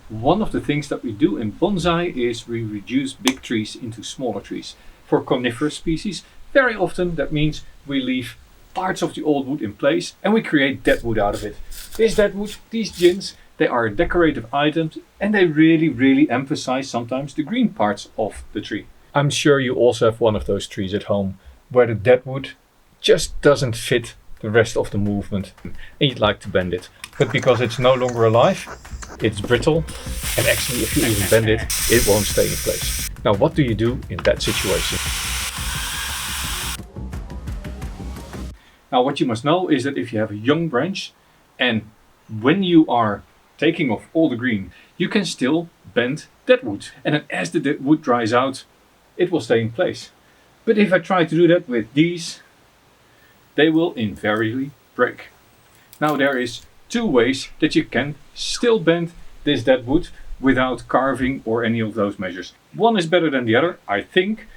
one of the things that we do in bonsai is we reduce big trees into smaller trees. For coniferous species, very often that means we leave parts of the old wood in place and we create dead wood out of it. This dead wood, these gins, they are decorative items and they really emphasize sometimes the green parts of the tree. I'm sure you also have one of those trees at home where the dead wood just doesn't fit the rest of the movement and you'd like to bend it. But because it's no longer alive, it's brittle, and actually if you even bend it, it won't stay in place. Now what do you do in that situation? Now what you must know is that if you have a young branch and when you are taking off all the green, you can still bend dead wood. And then as the dead wood dries out, it will stay in place. But if I try to do that with these, they will invariably break. Now there is two ways that you can still bend this dead wood without carving or any of those measures. One is better than the other, I think.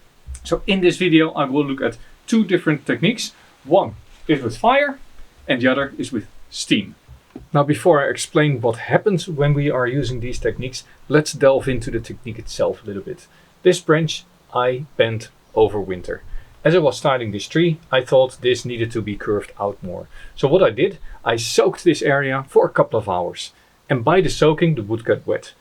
So in this video I will look at two different techniques. One is with fire and the other is with steam. Now before I explain what happens when we are using these techniques, let's delve into the technique itself a little bit. This branch I bent over winter. As I was styling this tree, I thought this needed to be curved out more. So what I did, I soaked this area for a couple of hours. And by the soaking, the wood got wet.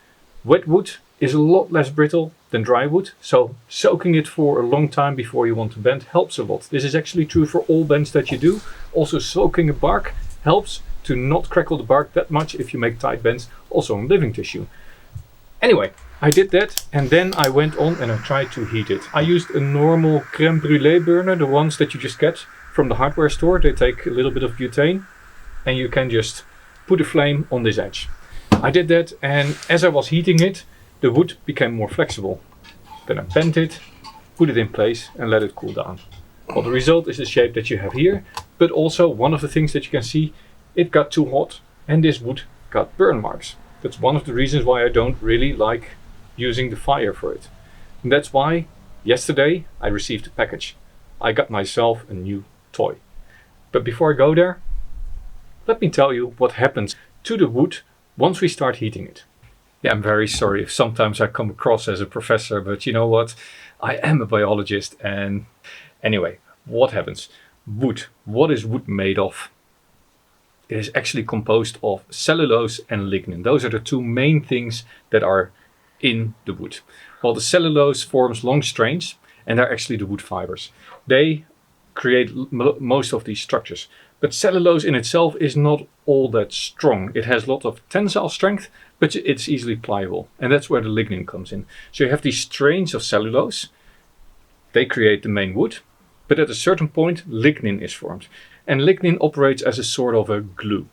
Wet wood is a lot less brittle than dry wood, so soaking it for a long time before you want to bend helps a lot. This is actually true for all bends that you do. Also soaking a bark helps to not crackle the bark that much if you make tight bends, also on living tissue. Anyway, I did that and then I went on and I tried to heat it. I used a normal crème brûlée burner, the ones that you just get from the hardware store. They take a little bit of butane and you can just put a flame on this edge. I did that and as I was heating it, the wood became more flexible. Then I bent it, put it in place and let it cool down. Well, the result is the shape that you have here, but also one of the things that you can see, it got too hot and this wood got burn marks. That's one of the reasons why I don't really like using the fire for it. And that's why yesterday I received a package. I got myself a new toy. But before I go there, let me tell you what happens to the wood once we start heating it. Yeah, I'm very sorry if sometimes I come across as a professor, but you know what? I am a biologist. And anyway, what happens? Wood. What is wood made of? It is actually composed of cellulose and lignin. Those are the two main things that are in the wood. Well, the cellulose forms long strands and they're actually the wood fibers. They create most of these structures. But cellulose in itself is not all that strong. It has a lot of tensile strength, but it's easily pliable. And that's where the lignin comes in. So you have these strands of cellulose. They create the main wood. But at a certain point, lignin is formed. And lignin operates as a sort of a glue.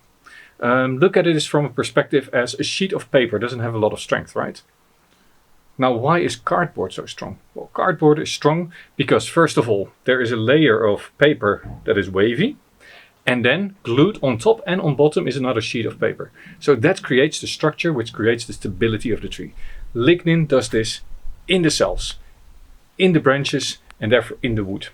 Look at it from a perspective as a sheet of paper doesn't have a lot of strength, right? Now, why is cardboard so strong? Well, cardboard is strong because first of all, there is a layer of paper that is wavy. And then glued on top and on bottom is another sheet of paper. So that creates the structure which creates the stability of the tree. Lignin does this in the cells, in the branches and therefore in the wood.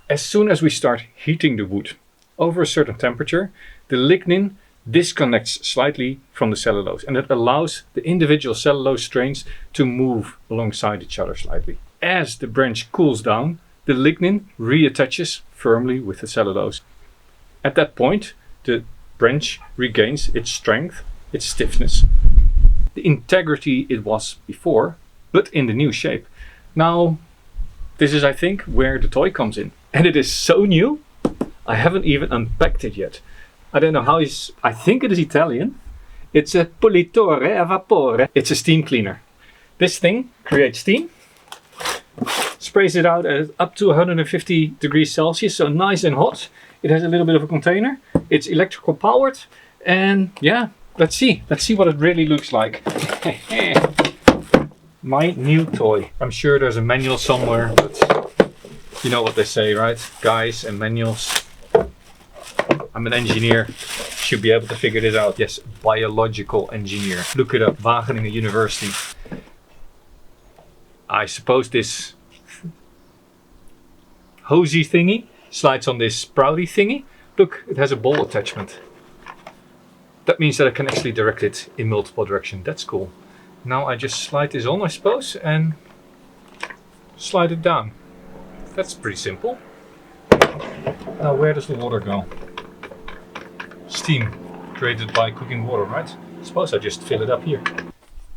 As soon as we start heating the wood over a certain temperature, the lignin disconnects slightly from the cellulose and it allows the individual cellulose strands to move alongside each other slightly. As the branch cools down, the lignin reattaches firmly with the cellulose. At that point, the branch regains its strength, its stiffness, the integrity it was before, but in the new shape. Now, this is, I think, where the toy comes in. And it is so new, I haven't even unpacked it yet. I don't know how I think it is Italian. It's a pulitore a vapore. It's a steam cleaner. This thing creates steam, sprays it out at up to 150 degrees Celsius, so nice and hot. It has a little bit of a container. It's electrical powered. And yeah, let's see what it really looks like. My new toy. I'm sure there's a manual somewhere, but you know what they say, right? Guys and manuals. I'm an engineer. Should be able to figure this out. Yes, biological engineer. Look it up, Wageningen University. I suppose this hosey thingy slides on this sprouty thingy. Look, it has a ball attachment. That means that I can actually direct it in multiple directions. That's cool. Now I just slide this on, I suppose, and slide it down. That's pretty simple. Now where does the water go? Steam created by cooking water, right? I suppose I just fill it up here.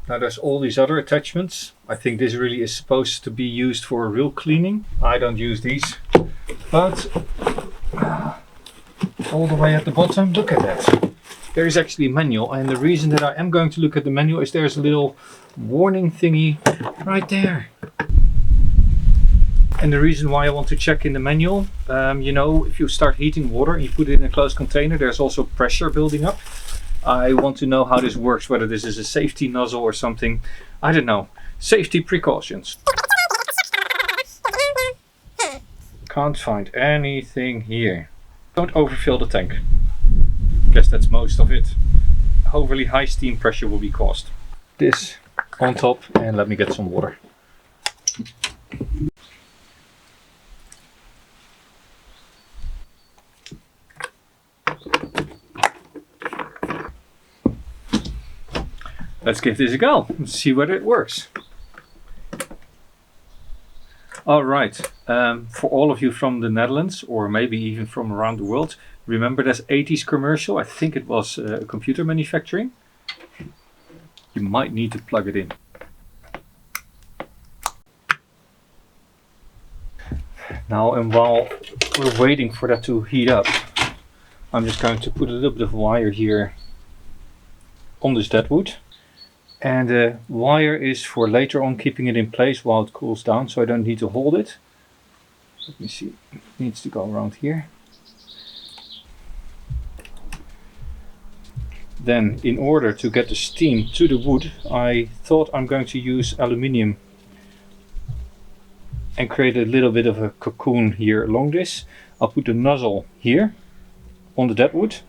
Now there's all these other attachments. I think this really is supposed to be used for real cleaning. I don't use these, but all the way at the bottom, look at that. There is actually a manual, and the reason that I am going to look at the manual is there's a little warning thingy right there. And the reason why I want to check in the manual, you know, if you start heating water and you put it in a closed container, there's also pressure building up. I want to know how this works, whether this is a safety nozzle or something. I don't know. Safety precautions. Can't find anything here. Don't overfill the tank. Guess that's most of it. Overly high steam pressure will be caused. This on top, and let me get some water. Let's give this a go and see whether it works. Alright, for all of you from the Netherlands, or maybe even from around the world, remember that 80s commercial? I think it was computer manufacturing. You might need to plug it in. Now, and while we're waiting for that to heat up, I'm just going to put a little bit of wire here on this deadwood. And the wire is for later on keeping it in place while it cools down, so I don't need to hold it. Let me see, it needs to go around here. Then, in order to get the steam to the wood, I thought I'm going to use aluminium and create a little bit of a cocoon here along this. I'll put the nozzle here on the deadwood,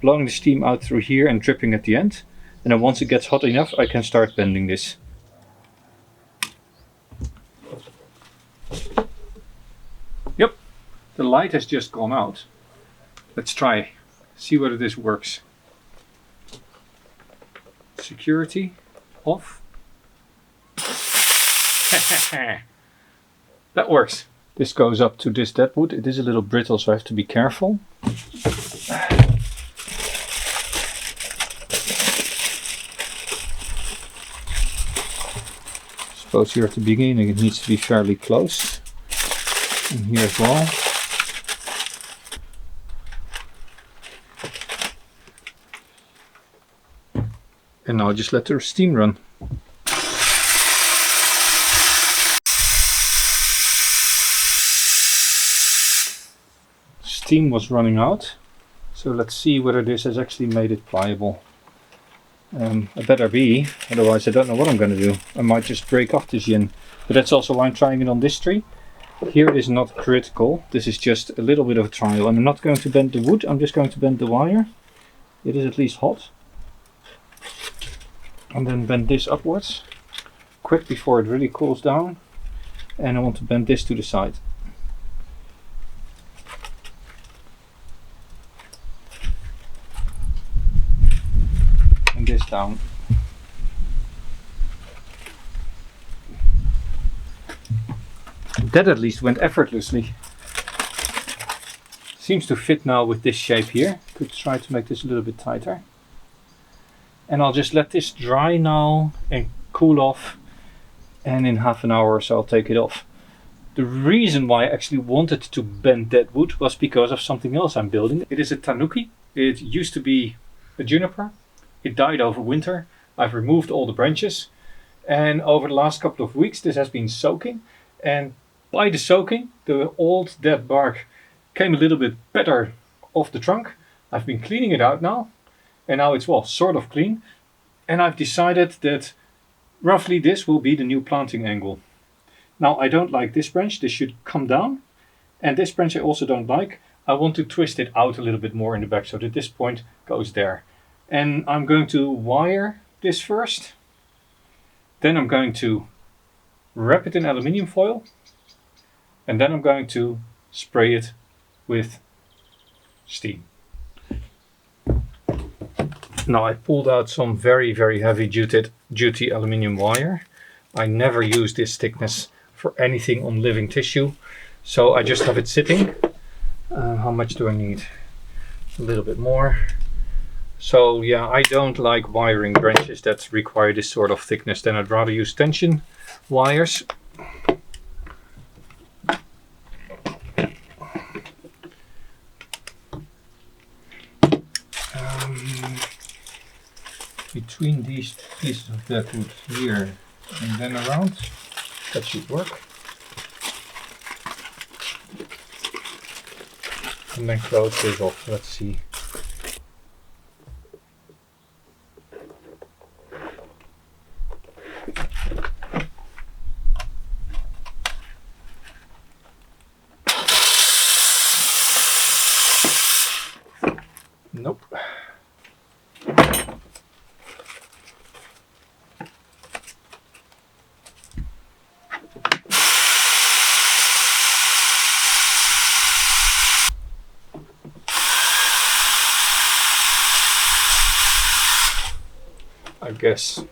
blowing the steam out through here and dripping at the end. And then once it gets hot enough, I can start bending this. Yep, the light has just gone out. Let's try, see whether this works. Security off. That works. This goes up to this deadwood. It is a little brittle, so I have to be careful. Suppose here at the beginning it needs to be fairly close. And here as well. And now just let the steam run. Steam was running out, so let's see whether this has actually made it pliable. I better be, otherwise I don't know what I'm going to do. I might just break off this yin, but that's also why I'm trying it on this tree. Here it is not critical, this is just a little bit of a trial. I'm not going to bend the wood, I'm just going to bend the wire. It is at least hot. And then bend this upwards, quick before it really cools down. And I want to bend this to the side. And this down. That at least went effortlessly. Seems to fit now with this shape here. Could try to make this a little bit tighter. And I'll just let this dry now and cool off, and in half an hour or so I'll take it off. The reason why I actually wanted to bend that wood was because of something else I'm building. It is a Tanuki. It used to be a juniper. It died over winter. I've removed all the branches, and over the last couple of weeks this has been soaking, and by the soaking the old dead bark came a little bit better off the trunk. I've been cleaning it out now. And now it's, well, sort of clean. And I've decided that roughly this will be the new planting angle. Now I don't like this branch, this should come down. And this branch I also don't like. I want to twist it out a little bit more in the back so that this point goes there. And I'm going to wire this first. Then I'm going to wrap it in aluminium foil. And then I'm going to spray it with steam. Now I pulled out some very, very heavy duty aluminium wire. I never use this thickness for anything on living tissue, so I just have it sitting. How much do I need? A little bit more. So yeah, I don't like wiring branches that require this sort of thickness. Then I'd rather use tension wires. Between these pieces of deadwood here and then around, that should work. And then close this off. Let's see. Nope. I guess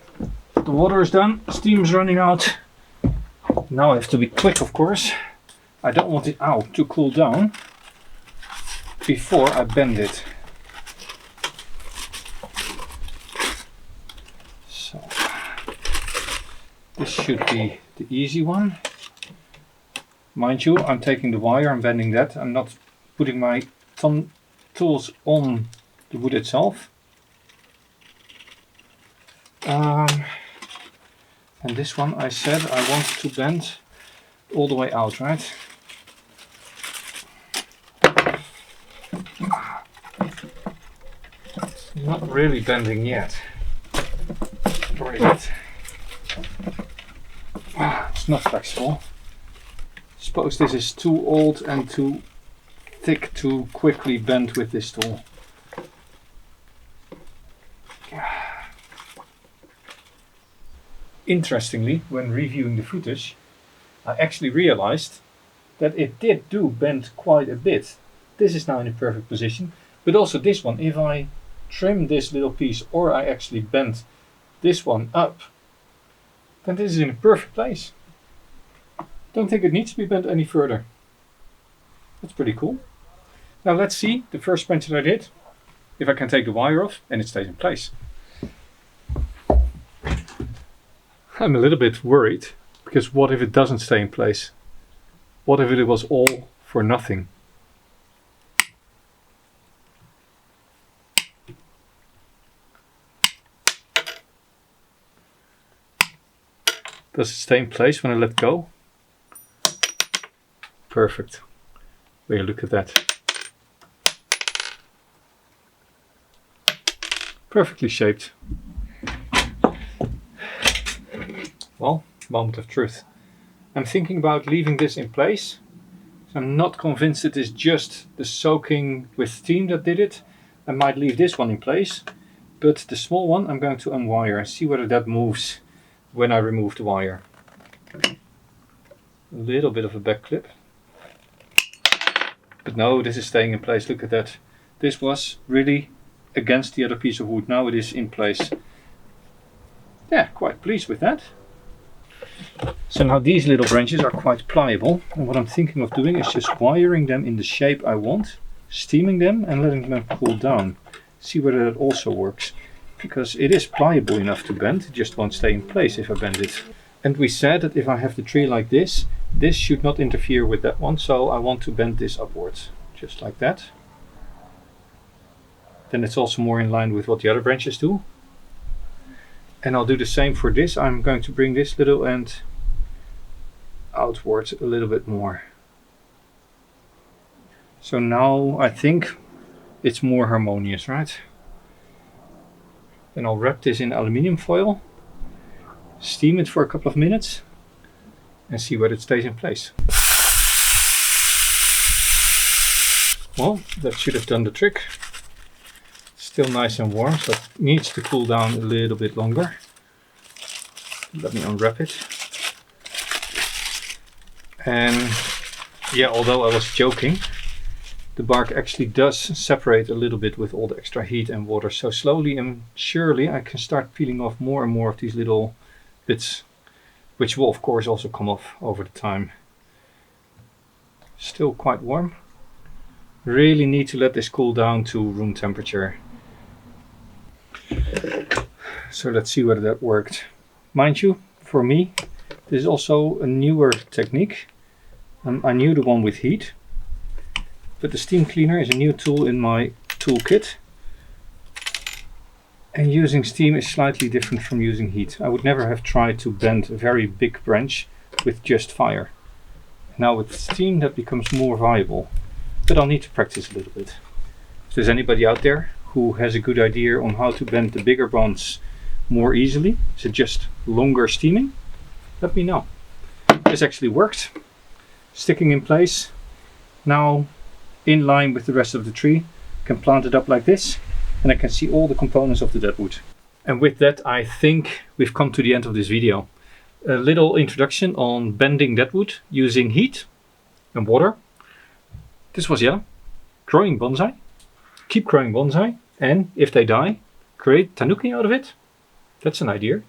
the water is done, steam's running out. Now I have to be quick, of course. I don't want it to cool down before I bend it. So this should be the easy one. Mind you, I'm taking the wire, I'm bending that. I'm not putting my tools on the wood itself. And this one I said I want to bend all the way out, right? It's not really bending yet. Or is it? It's not flexible. Suppose this is too old and too thick to quickly bend with this tool. Interestingly, when reviewing the footage, I actually realized that it did bend quite a bit. This is now in a perfect position, but also this one, if I trim this little piece or I actually bend this one up, then this is in a perfect place. Don't think it needs to be bent any further. That's pretty cool. Now let's see the first bench that I did, if I can take the wire off and it stays in place. I'm a little bit worried, because what if it doesn't stay in place? What if it was all for nothing? Does it stay in place when I let go? Perfect. Will you look at that? Perfectly shaped. Well, moment of truth. I'm thinking about leaving this in place. So I'm not convinced it is just the soaking with steam that did it. I might leave this one in place, but the small one I'm going to unwire and see whether that moves when I remove the wire. A little bit of a back clip. But no, this is staying in place. Look at that. This was really against the other piece of wood. Now it is in place. Yeah, quite pleased with that. So now these little branches are quite pliable, and what I'm thinking of doing is just wiring them in the shape I want, steaming them and letting them cool down. See whether that also works, because it is pliable enough to bend, it just won't stay in place if I bend it. And we said that if I have the tree like this should not interfere with that one, so I want to bend this upwards, just like that. Then it's also more in line with what the other branches do. And I'll do the same for this. I'm going to bring this little end outwards a little bit more. So now I think it's more harmonious, right? Then I'll wrap this in aluminium foil, steam it for a couple of minutes and see whether it stays in place. Well, that should have done the trick. Still nice and warm, so it needs to cool down a little bit longer. Let me unwrap it. And yeah, although I was joking, the bark actually does separate a little bit with all the extra heat and water. So slowly and surely I can start peeling off more and more of these little bits, which will of course also come off over the time. Still quite warm. Really need to let this cool down to room temperature. So let's see whether that worked. Mind you, for me, this is also a newer technique. I knew the one with heat, but the steam cleaner is a new tool in my toolkit. And using steam is slightly different from using heat. I would never have tried to bend a very big branch with just fire. Now with steam that becomes more viable, but I'll need to practice a little bit. If there's anybody out there who has a good idea on how to bend the bigger bonds more easily, is it just longer steaming? Let me know. This actually worked. Sticking in place. Now in line with the rest of the tree. Can plant it up like this, and I can see all the components of the deadwood. And with that, I think we've come to the end of this video. A little introduction on bending deadwood using heat and water. This was Jelle, growing bonsai. Keep growing bonsai, and if they die, create Tanuki out of it. That's an idea.